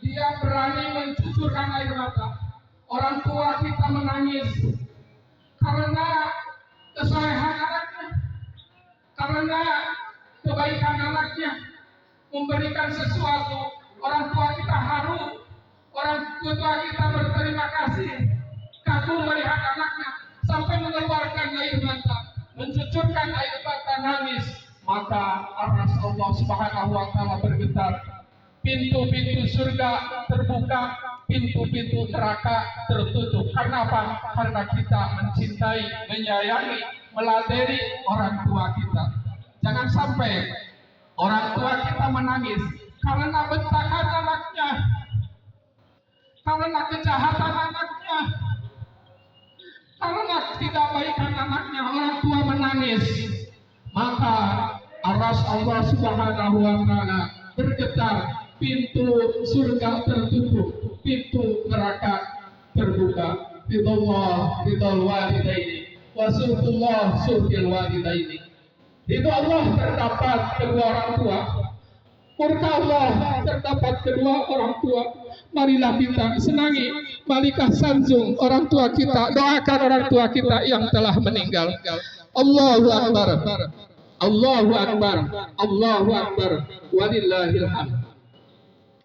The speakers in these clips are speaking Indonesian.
dia berani mencucurkan air mata. Orang tua kita menangis karena kesolehan anaknya, karena kebaikan anaknya, memberikan sesuatu. Orang tua kita haru, orang tua kita berterima kasih, kagum melihat anaknya sampai mengeluarkan air mata, mencucurkan air mata, nangis. Maka aras Allah Subhanahu wa Ta'ala bergetar, pintu-pintu surga terbuka, pintu-pintu neraka tertutup. Karena apa? Karena kita mencintai, menyayangi, meladeni orang tua kita. Jangan sampai orang tua kita menangis karena bentakan anaknya, karena kejahatan anaknya, karena tidak baikan anaknya, orang tua menangis. Maka aras Allah Subhanahu wa Ta'ala bergetar, pintu surga tertutup, pintu neraka terbuka. Ridallah ridal walidaini wa suhullah suhil walidaini. Ridho Allah terdapat kedua orang tua, murka Allah terdapat kedua orang tua. Marilah kita senangi, marilah sanjung orang tua kita, doakan orang tua kita yang telah meninggal. Allahu Akbar, Allahu Akbar, Allahu Akbar, walillahil hamd.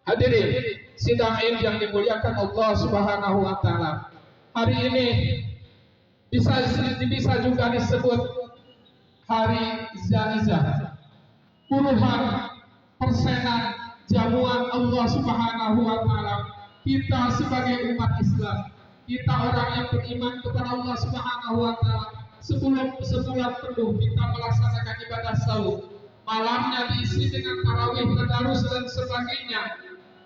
Hadirin sidang Id yang dimuliakan Allah Subhanahu wa Ta'ala, hari ini bisa juga disebut hari Zaizah. Puluhan persenan jamuan Allah Subhanahu wa Ta'ala, kita sebagai umat Islam, kita orang yang beriman kepada Allah Subhanahu wa Ta'ala, sebulan penuh kita melaksanakan ibadah saum. Malamnya diisi dengan tarawih, tadarus dan sebagainya.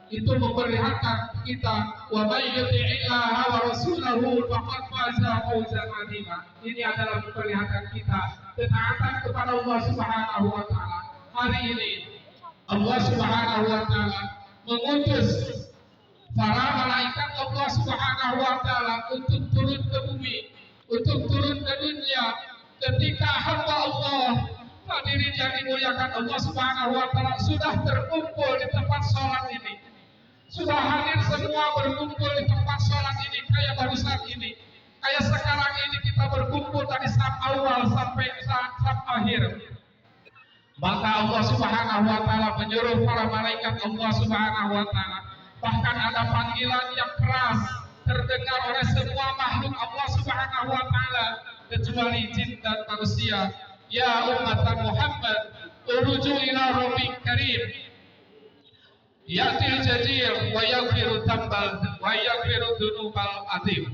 Itu memperlihatkan kita, wa may yuti'illaha wa rasulahu faqad faza fawzan 'azima. Ini adalah memperlihatkan kita ketaatan kepada Allah Subhanahu wa Ta'ala. Hari ini Allah Subhanahu wa Ta'ala mengutus para malaikat Allah Subhanahu wa Ta'ala untuk turun ke bumi, untuk turun ke dunia. Ketika hamba Allah, hadirin yang dimuliakan Allah Subhanahu wa Ta'ala, sudah terkumpul di tempat sholat ini, sudah hadir semua berkumpul di tempat sholat ini, kayak barusan ini, kayak sekarang ini kita berkumpul dari saat awal sampai saat akhir. Maka Allah Subhanahu wa Ta'ala menyuruh para malaikat Allah Subhanahu wa Ta'ala, bahkan ada panggilan yang keras terdengar oleh semua makhluk Allah Subhanahu wa Ta'ala kecuali jin dan manusia. Ya umat Muhammad, uruju ila rabbik karim, ya'til jadil wa yaghfiru dzambal wa yaghfiru dzunubal azim.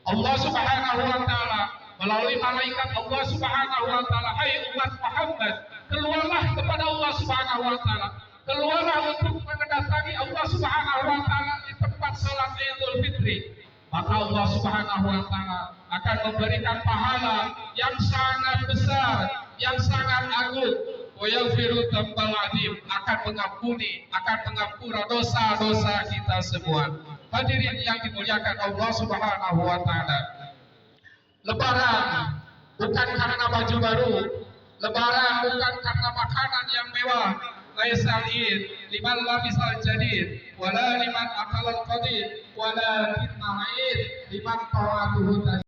Allah Subhanahu wa Ta'ala melalui malaikat Allah Subhanahu wa Ta'ala, hai umat Muhammad, keluarlah kepada Allah Subhanahu wa Ta'ala, keluarlah untuk mendatangi Allah Subhanahu wa Ta'ala di tempat salat Idul Fitri. Maka Allah Subhanahu wa Ta'ala akan memberikan pahala yang sangat besar, yang sangat agung. Wa yaghfiru dzambal azim, akan mengampura dosa-dosa kita semua. Hadirin yang dimuliakan Allah Subhanahu wa Ta'ala, Lebaran bukan karena baju baru, Lebaran bukan karena makanan yang mewah. Laisal id liman labisal jadid wala liman akalal qadir wala kitna id liman tawatuhu